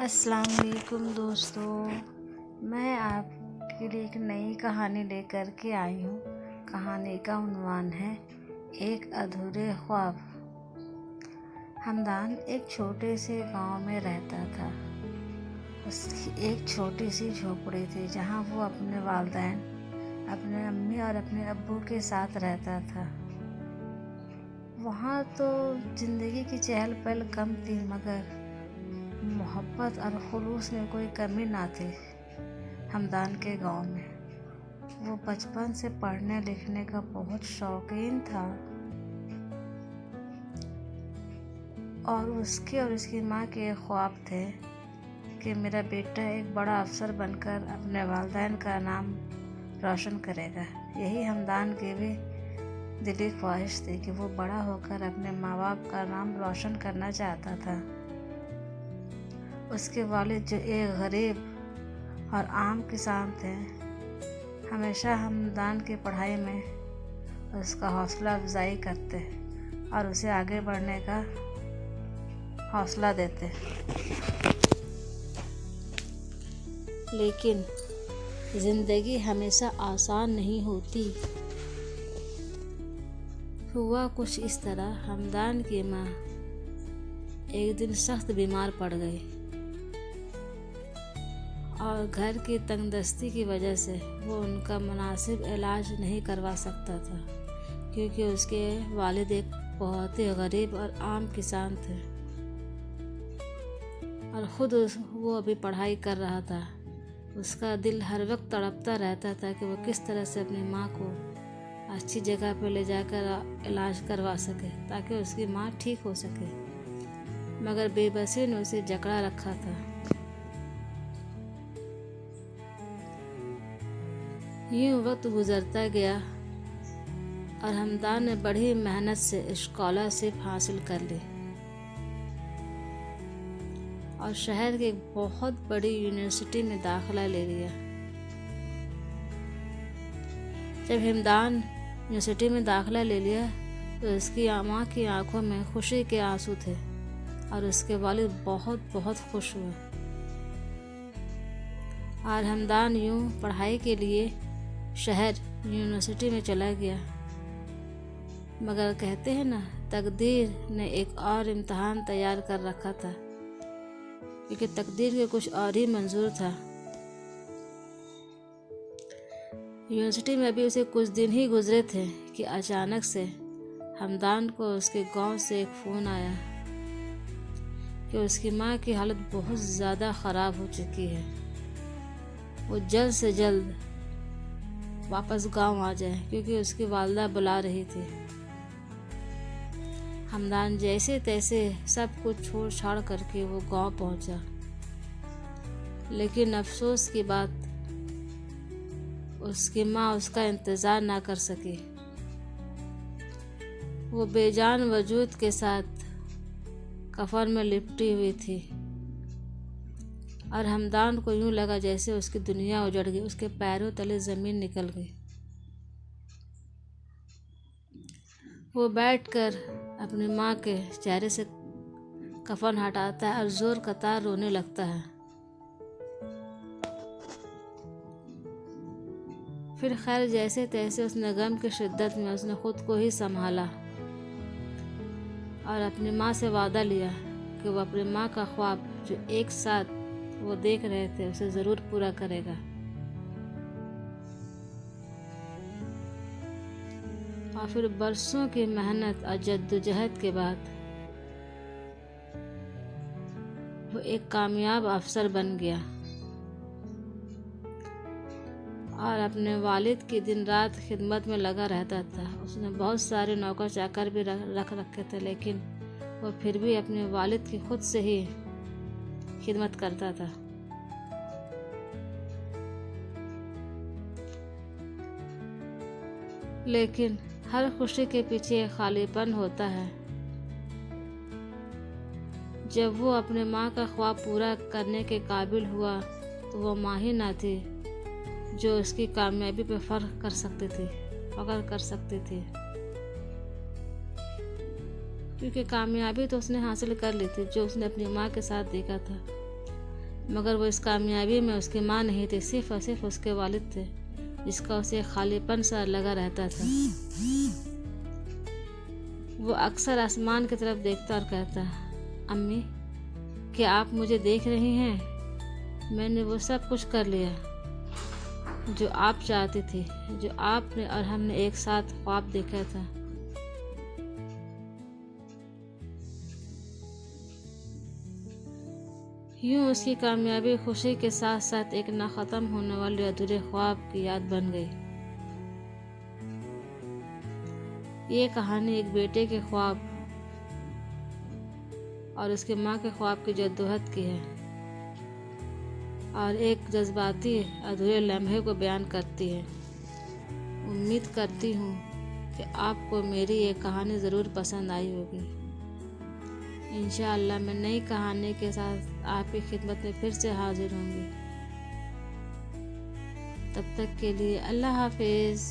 السلام علیکم دوستوں، میں آپ کے لیے ایک نئی کہانی لے کر کے آئی ہوں۔ کہانی کا عنوان ہے ایک ادھورے خواب۔ ہمدان ایک چھوٹے سے گاؤں میں رہتا تھا۔ اس کی ایک چھوٹی سی جھونپڑی تھی جہاں وہ اپنے والدین، اپنے امی اور اپنے ابو کے ساتھ رہتا تھا۔ وہاں تو زندگی کی چہل پہل کم تھی، مگر محبت اور خلوص میں کوئی کمی نہ تھی۔ ہمدان کے گاؤں میں وہ بچپن سے پڑھنے لکھنے کا بہت شوقین تھا، اور اس کی ماں کے ایک خواب تھے کہ میرا بیٹا ایک بڑا افسر بن کر اپنے والدین کا نام روشن کرے گا۔ یہی ہمدان کی بھی دلی خواہش تھی کہ وہ بڑا ہو کر اپنے ماں باپ کا نام روشن کرنا چاہتا تھا۔ اس کے والد جو ایک غریب اور عام کسان تھے، ہمیشہ ہمدان کی پڑھائی میں اس کا حوصلہ افزائی کرتے اور اسے آگے بڑھنے کا حوصلہ دیتے۔ لیکن زندگی ہمیشہ آسان نہیں ہوتی۔ ہوا کچھ اس طرح، ہمدان کی ماں ایک دن سخت بیمار پڑ گئی اور گھر کی تنگ دستی کی وجہ سے وہ ان کا مناسب علاج نہیں کروا سکتا تھا، کیونکہ اس کے والد ایک بہت ہی غریب اور عام کسان تھے اور خود وہ ابھی پڑھائی کر رہا تھا۔ اس کا دل ہر وقت تڑپتا رہتا تھا کہ وہ کس طرح سے اپنی ماں کو اچھی جگہ پہ لے جا کر علاج کروا سکے تاکہ اس کی ماں ٹھیک ہو سکے، مگر بے بسی نے اسے جکڑا رکھا تھا۔ یوں وقت گزرتا گیا اور ہمدان نے بڑی محنت سے اسکالرشپ حاصل کر لی اور شہر کی ایک بہت بڑی یونیورسٹی میں داخلہ لے لیا۔ جب ہمدان یونیورسٹی میں داخلہ لے لیا تو اس کی ماں کی آنکھوں میں خوشی کے آنسو تھے اور اس کے والد بہت خوش ہوئے، اور ہمدان یوں پڑھائی کے لیے شہر یونیورسٹی میں چلا گیا۔ مگر کہتے ہیں نا، تقدیر نے ایک اور امتحان تیار کر رکھا تھا، کیونکہ تقدیر کے کچھ اور ہی منظور تھا۔ یونیورسٹی میں ابھی اسے کچھ دن ہی گزرے تھے کہ اچانک سے ہمدان کو اس کے گاؤں سے ایک فون آیا کہ اس کی ماں کی حالت بہت زیادہ خراب ہو چکی ہے، وہ جلد سے جلد واپس گاؤں آ جائے کیونکہ اس کی والدہ بلا رہی تھی۔ ہمدان جیسے تیسے سب کچھ چھوڑ چھاڑ کر کے وہ گاؤں پہنچا، لیکن افسوس کی بات، اس کی ماں اس کا انتظار نہ کر سکی۔ وہ بے جان وجود کے ساتھ کفن میں لپٹی ہوئی تھی اور ہمدان کو یوں لگا جیسے اس کی دنیا اجڑ گئی، اس کے پیروں تلے زمین نکل گئی۔ وہ بیٹھ کر اپنی ماں کے چہرے سے کفن ہٹاتا ہے اور زور قطار رونے لگتا ہے۔ پھر خیر جیسے تیسے اس نے غم کی شدت میں اس نے خود کو ہی سنبھالا اور اپنی ماں سے وعدہ لیا کہ وہ اپنی ماں کا خواب جو ایک ساتھ وہ دیکھ رہے تھے اسے ضرور پورا کرے گا۔ اور پھر برسوں کی محنت اور جدوجہد کے بعد وہ ایک کامیاب افسر بن گیا اور اپنے والد کی دن رات خدمت میں لگا رہتا تھا۔ اس نے بہت سارے نوکر چاکر بھی رکھ رکھے تھے، لیکن وہ پھر بھی اپنے والد کی خود سے ہی خدمت کرتا تھا۔ لیکن ہر خوشی کے پیچھے ایک خالی پن ہوتا ہے۔ جب وہ اپنے ماں کا خواب پورا کرنے کے قابل ہوا تو وہ ماں ہی نہ تھی جو اس کی کامیابی پہ فخر کر سکتی تھی، کیونکہ کامیابی تو اس نے حاصل کر لی تھی جو اس نے اپنی ماں کے ساتھ دیکھا تھا۔ مگر وہ اس کامیابی میں اس کی ماں نہیں تھی، صرف اور صرف اس کے والد تھے، جس کا اسے خالی پن سا لگا رہتا تھا۔ وہ اکثر آسمان کی طرف دیکھتا اور کہتا، امی کیا آپ مجھے دیکھ رہی ہیں؟ میں نے وہ سب کچھ کر لیا جو آپ چاہتی تھی، جو آپ نے اور ہم نے ایک ساتھ خواب دیکھا تھا۔ یوں اس کی کامیابی خوشی کے ساتھ ساتھ ایک نہ ختم ہونے والے ادھورے خواب کی یاد بن گئی۔ یہ کہانی ایک بیٹے کے خواب اور اس کے ماں کے خواب کی جدوجہد کی ہے، اور ایک جذباتی ادھورے لمحے کو بیان کرتی ہے۔ امید کرتی ہوں کہ آپ کو میری یہ کہانی ضرور پسند آئی ہوگی۔ انشاءاللہ میں نئی کہانی کے ساتھ آپ کی خدمت میں پھر سے حاضر ہوں گی۔ تب تک کے لیے اللہ حافظ۔